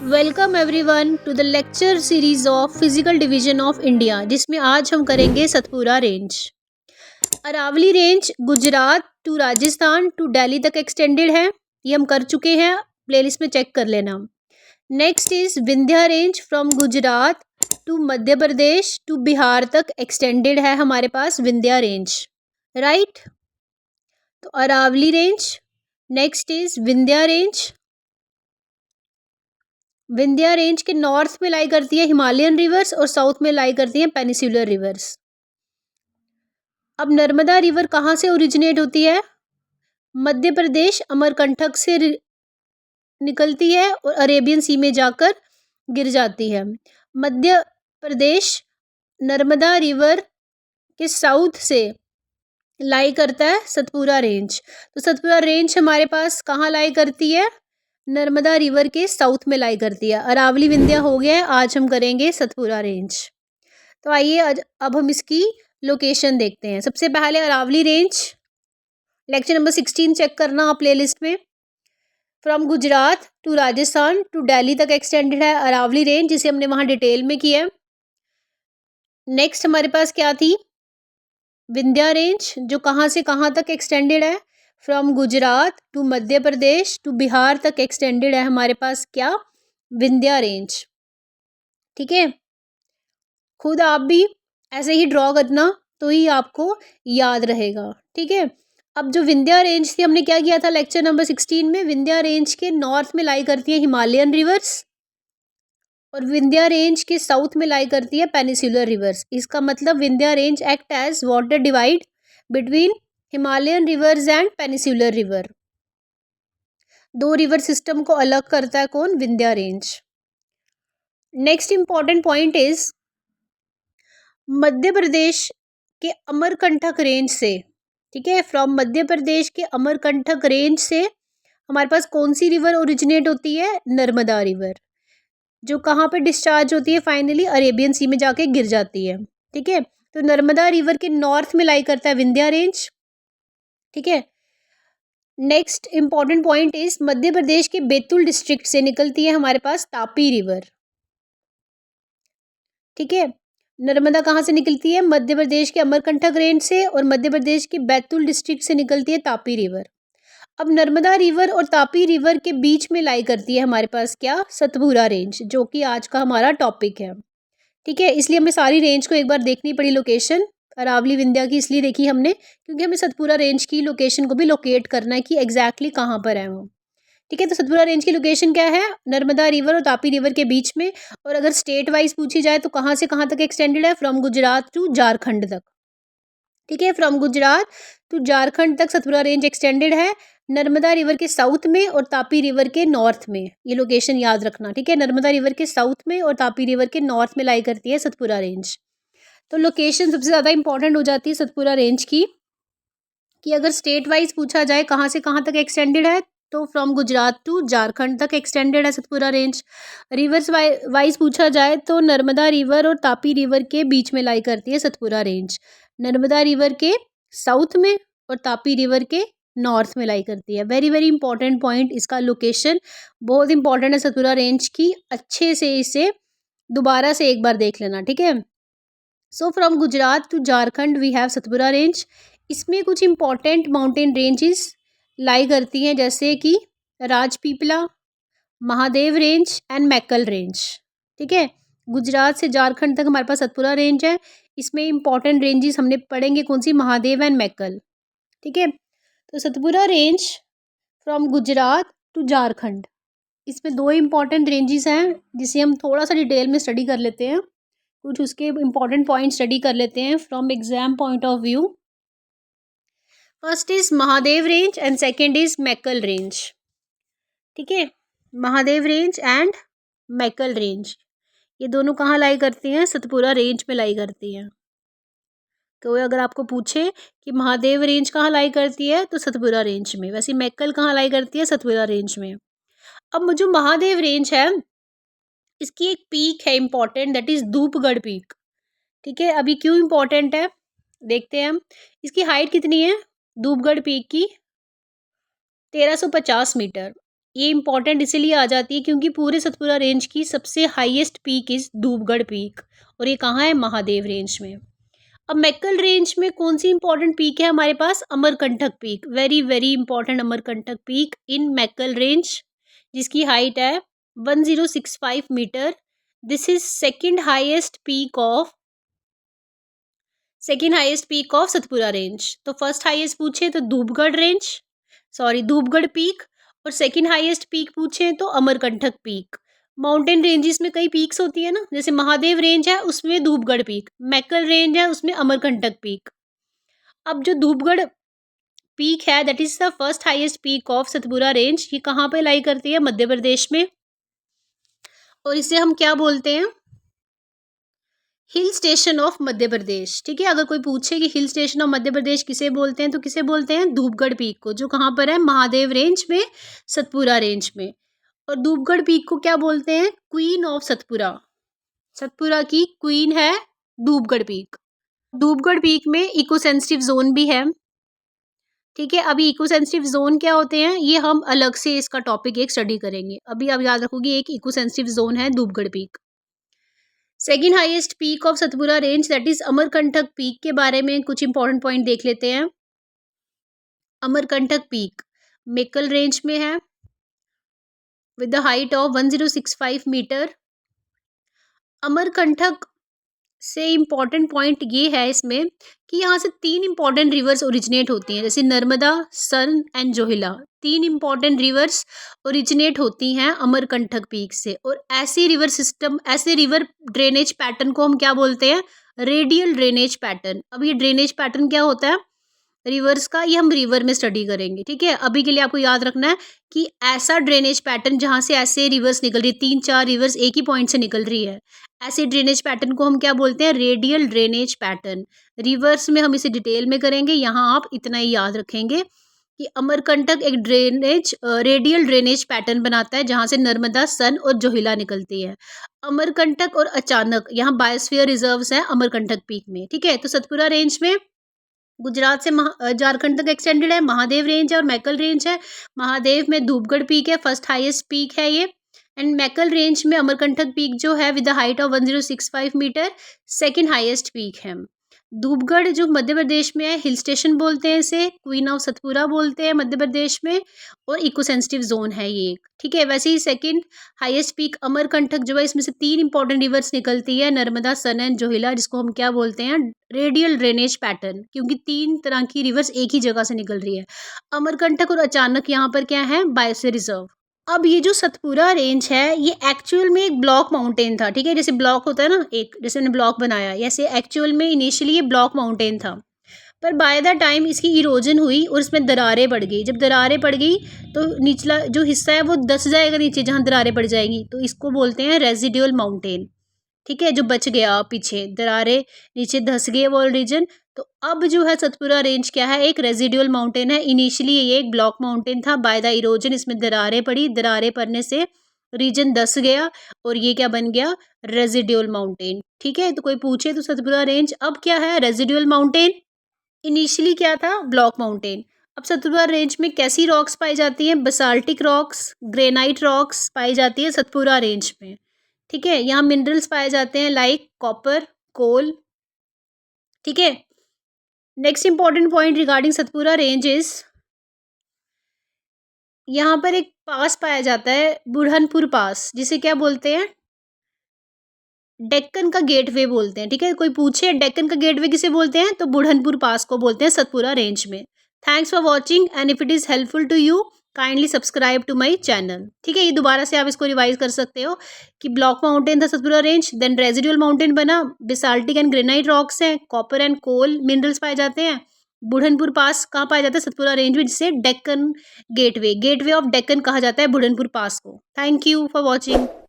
Welcome everyone to the lecture series of physical division of India, जिसमें आज हम करेंगे Satpura range. Aravalli range Gujarat to Rajasthan to Delhi तक एक्सटेंडेड है, ये हम कर चुके हैं, प्लेलिस्ट में चेक कर लेना। Next is Vindhya range from Gujarat to Madhya Pradesh to Bihar तक एक्सटेंडेड है हमारे पास विंध्या रेंज, राइट। तो Aravalli range, next is Vindhya range. Vindhya range के नॉर्थ में लाई करती है हिमालयन रिवर्स और साउथ में लाई करती है पेनिसुलर रिवर्स। अब नर्मदा रिवर कहाँ से ओरिजिनेट होती है? मध्य प्रदेश अमरकंटक से निकलती है और अरेबियन सी में जाकर गिर जाती है। मध्य प्रदेश नर्मदा रिवर के साउथ से लाई करता है सतपुरा रेंज। तो सतपुरा रेंज हमारे पास कहाँ लाई करती है? नर्मदा रिवर के साउथ में लाई करती है। अरावली विंध्या हो गया है, आज हम करेंगे सतपुरा रेंज। तो आइए अब हम इसकी लोकेशन देखते हैं। सबसे पहले Aravalli range, lecture number 16 check करना आप प्लेलिस्ट में। From Gujarat to Rajasthan to Delhi तक एक्सटेंडेड है अरावली रेंज, जिसे हमने वहाँ डिटेल में किया है। नेक्स्ट हमारे पास क्या थी? विंध्या रेंज, जो कहाँ से कहाँ तक एक्सटेंडेड है? From Gujarat to Madhya Pradesh to Bihar तक एक्सटेंडेड है हमारे पास क्या? विंध्या रेंज। ठीक है, खुद आप भी ऐसे ही ड्रॉ करना तो ही आपको याद रहेगा। ठीक है, अब जो विंध्या रेंज थी, हमने क्या किया था लेक्चर नंबर 16 में? विंध्या रेंज के नॉर्थ में लाई करती है हिमालयन रिवर्स और विंध्या रेंज के साउथ में लाई करती है पेनिसुलर रिवर्स। इसका मतलब Vindhya range act as water divide between Himalayan rivers and peninsular river. दो रिवर सिस्टम को अलग करता है कौन? Vindhya range. Next important point is Madhya Pradesh के अमरकंटक रेंज से, ठीक है, फ्रॉम मध्य प्रदेश के अमरकंटक रेंज से हमारे पास कौन सी रिवर ओरिजिनेट होती है? नर्मदा रिवर, जो कहाँ पे डिस्चार्ज होती है? फाइनली अरेबियन सी में जाके गिर जाती है। ठीक है, तो नर्मदा रिवर के नॉर्थ में लाई करता है विंध्या रेंज। ठीक है, next important point is Madhya Pradesh के बैतूल डिस्ट्रिक्ट से निकलती है हमारे पास तापी रिवर। ठीक है, नर्मदा कहाँ से निकलती है? मध्य प्रदेश के अमरकंटक रेंज से और मध्य प्रदेश के बैतूल डिस्ट्रिक्ट से निकलती है तापी रिवर। अब नर्मदा रिवर और तापी रिवर के बीच में लाई करती है हमारे पास क्या? सतपुरा रेंज, जो कि आज का हमारा टॉपिक है। ठीक है, इसलिए हमें सारी रेंज को एक बार देखनी पड़ी लोकेशन। अरावली विंध्या की इसलिए देखी हमने क्योंकि हमें सतपुरा रेंज की लोकेशन को भी लोकेट करना है कि एग्जैक्टली कहाँ पर है वो। ठीक है, तो सतपुरा रेंज की लोकेशन क्या है? नर्मदा रिवर और तापी रिवर के बीच में। और अगर स्टेट वाइज पूछी जाए तो कहाँ से कहाँ तक एक्सटेंडेड है? फ्रॉम गुजरात टू झारखंड तक। ठीक है, फ्रॉम गुजरात टू झारखंड तक सतपुरा रेंज एक्सटेंडेड है, नर्मदा रिवर के साउथ में और तापी रिवर के नॉर्थ में। ये लोकेशन याद रखना। ठीक है, नर्मदा रिवर के साउथ में और तापी रिवर के नॉर्थ में लाई करती है सतपुरा रेंज। तो लोकेशन सबसे ज़्यादा इंपॉर्टेंट हो जाती है सतपुरा रेंज की, कि अगर स्टेट वाइज पूछा जाए कहाँ से कहाँ तक एक्सटेंडेड है, तो फ्रॉम गुजरात टू झारखंड तक एक्सटेंडेड है सतपुरा रेंज। रिवर्स वाइज पूछा जाए तो नर्मदा रिवर और तापी रिवर के बीच में लाई करती है सतपुरा रेंज। नर्मदा रिवर के साउथ में और तापी रिवर के नॉर्थ में लाई करती है। वेरी वेरी इंपॉर्टेंट पॉइंट, इसका लोकेशन बहुत इंपॉर्टेंट है सतपुरा रेंज की। अच्छे से इसे दोबारा से एक बार देख लेना। ठीक है, so from Gujarat to Jharkhand we have Satpura range. इसमें कुछ इंपॉर्टेंट माउंटेन रेंजेस लाई करती हैं, जैसे कि Rajpipla, Mahadev range and Maikal range. ठीक है, गुजरात से झारखंड तक हमारे पास सतपुरा रेंज है। इसमें इंपॉर्टेंट रेंजेस हमने पढ़ेंगे कौन सी? महादेव एंड मैकल। ठीक है, तो Satpura range from Gujarat to Jharkhand, इसमें दो इंपॉर्टेंट रेंजेस हैं जिसे हम थोड़ा सा डिटेल में स्टडी कर लेते हैं। कुछ उसके इंपॉर्टेंट पॉइंट स्टडी कर लेते हैं from exam point of view. First is Mahadev range and second is Maikal range. ठीक है, Mahadev range and Maikal range, ये दोनों कहाँ लाई करती हैं? सतपुरा रेंज में लाई करती हैं। तो अगर आपको पूछे कि महादेव रेंज कहाँ लाई करती है, तो सतपुरा रेंज में। वैसे मैकल कहाँ लाई करती है? सतपुरा रेंज में। अब जो महादेव रेंज है, इसकी एक पीक है important, that is Dhupgarh peak. ठीक है, अभी क्यों इंपॉर्टेंट है देखते हैं हम। इसकी हाइट कितनी है धूपगढ़ पीक की? 1350 मीटर। ये इंपॉर्टेंट इसीलिए आ जाती है क्योंकि पूरे सतपुरा रेंज की सबसे highest peak is Dhupgarh peak, और ये कहाँ है? महादेव रेंज में। अब मैक्कल रेंज में कौन सी इंपॉर्टेंट पीक है हमारे पास? Amarkantak peak, very very important Amarkantak peak in Maikal range, जिसकी हाइट है 1065 metre. This is second highest peak of Satpura range. तो फर्स्ट हाईएस्ट पूछे तो धूपगढ़ पीक, और सेकेंड हाईएस्ट पीक पूछे तो अमरकंटक पीक। माउंटेन रेंजेस में कई पीक्स होती है ना, जैसे महादेव रेंज है उसमें धूपगढ़ पीक, मैक्कल रेंज है उसमें अमरकंटक पीक। अब जो धूपगढ़ पीक है that is the first highest peak of Satpura range, ये कहाँ पे लाई करती है? मध्य प्रदेश में, और इसे हम क्या बोलते हैं? Hill station of Madhya Pradesh. ठीक है, अगर कोई पूछे कि hill station of Madhya Pradesh किसे बोलते हैं, तो किसे बोलते हैं? धूपगढ़ पीक को, जो कहाँ पर है? महादेव रेंज में, सतपुरा रेंज में। और धूपगढ़ पीक को क्या बोलते हैं? Queen of Satpura. सतपुरा की क्वीन है धूपगढ़ पीक। धूपगढ़ पीक में इको सेंसिटिव जोन भी है। ठीक है, अभी इको सेंसिटिव जोन क्या होते हैं ये हम अलग से इसका टॉपिक एक स्टडी करेंगे। अभी आप याद रखोगे एक इको सेंसिटिव जोन है Dhupgarh peak. Second highest peak of Satpura range that is Amarkantak peak के बारे में कुछ इंपॉर्टेंट पॉइंट देख लेते हैं। अमरकंटक पीक मैक्कल रेंज में है with the height of 1065 metre. Amarkantak से इम्पॉर्टेंट पॉइंट ये है इसमें कि यहाँ से 3 इम्पॉर्टेंट रिवर्स ओरिजिनेट होती हैं, जैसे Narmada, Son and Johila. 3 important rivers originate होती हैं अमरकंटक पीक से, और ऐसे रिवर ड्रेनेज पैटर्न को हम क्या बोलते हैं? Radial drainage pattern. अब ये ड्रेनेज पैटर्न क्या होता है रिवर्स का, ये हम रिवर में स्टडी करेंगे। ठीक है, अभी के लिए आपको याद रखना है कि ऐसा ड्रेनेज पैटर्न जहाँ से ऐसे रिवर्स निकल रही है, 3-4 रिवर्स एक ही पॉइंट से निकल रही है, ऐसे ड्रेनेज पैटर्न को हम क्या बोलते हैं? Radial drainage pattern. रिवर्स में हम इसे डिटेल में करेंगे, यहाँ आप इतना ही याद रखेंगे कि अमरकंटक एक रेडियल ड्रेनेज पैटर्न बनाता है जहाँ से नर्मदा, सन और जोहिला निकलती है। अमरकंटक और अचानक यहाँ बायोस्फीयर रिजर्व्स हैं अमरकंटक पीक में। ठीक है, तो सतपुरा रेंज में गुजरात से झारखंड तक एक्सटेंडेड है। महादेव रेंज है और मैक्कल रेंज है। महादेव में धूपगढ़ पीक है, फर्स्ट हाईएस्ट पीक है ये, एंड मैक्कल रेंज में अमरकंटक पीक जो है with the height of 1065 metre second highest peak है। धूपगढ़ जो मध्य प्रदेश में है, हिल स्टेशन बोलते हैं इसे, क्वीन ऑफ सतपुरा बोलते हैं मध्य प्रदेश में, और इको सेंसिटिव जोन है ये एक। ठीक है, वैसे ही सेकंड हाईएस्ट पीक अमरकंटक जो है, इसमें से 3 इंपॉर्टेंट रिवर्स निकलती है, नर्मदा, सन एंड जोहिला, जिसको हम क्या बोलते हैं? रेडियल ड्रेनेज पैटर्न, क्योंकि 3 तरह की रिवर्स एक ही जगह से निकल रही है। अमरकंटक और अचानक यहाँ पर क्या है? Biosphere reserve. अब ये जो सतपुरा रेंज है ये एक्चुअल में एक ब्लॉक माउंटेन था। ठीक है, जैसे ब्लॉक होता है ना, एक जैसे मैंने ब्लॉक बनाया, ऐसे एक्चुअल में इनिशियली ये ब्लॉक माउंटेन था, पर बाय द टाइम इसकी इरोजन हुई और इसमें दरारें पड़ गई। जब दरारें पड़ गई तो निचला जो हिस्सा है वो धंस जाएगा नीचे, जहाँ दरारें पड़ जाएंगी, तो इसको बोलते हैं रेजिडुअल माउंटेन। ठीक है, जो बच गया पीछे, दरारें नीचे धंस गए वो रीजन, तो अब जो है सतपुरा रेंज क्या है? एक रेजिडुअल माउंटेन है। इनिशियली ये एक ब्लॉक माउंटेन था, बाय द इरोजन इसमें दरारें पड़ी, दरारें पड़ने से रीजन धंस गया और ये क्या बन गया? Residual mountain. ठीक है, तो कोई पूछे तो सतपुरा रेंज अब क्या है? Residual mountain. इनिशियली क्या था? Block mountain. अब सतपुरा रेंज में कैसी रॉक्स पाई जाती हैं? बसाल्टिक रॉक्स, ग्रेनाइट रॉक्स पाई जाती है सतपुरा रेंज में। ठीक है, यहाँ मिनरल्स पाए जाते हैं लाइक कॉपर, कोल। ठीक है, next important point regarding Satpura range is यहाँ पर एक पास पाया जाता है बुरहानपुर पास, जिसे क्या बोलते हैं? डेक्कन का गेटवे बोलते हैं। ठीक है, कोई पूछे डेक्कन का गेटवे किसे बोलते हैं, तो बुरहानपुर पास को बोलते हैं सतपुरा रेंज में। Thanks for watching and if it is helpful to you kindly subscribe to my channel. ठीक है, ये दोबारा से आप इसको रिवाइज कर सकते हो कि ब्लॉक माउंटेन था Satpura range, then residual mountain बना, बेसाल्टिक एंड ग्रेनाइट रॉक्स हैं, कॉपर एंड कोल मिनरल्स पाए जाते हैं। बुढ़नपुर पास कहाँ पाया जाता है? सतपुरा रेंज में, जिसे डेक्कन गेटवे ऑफ डेक्कन कहा जाता है बुढ़नपुर पास को। Thank you for watching.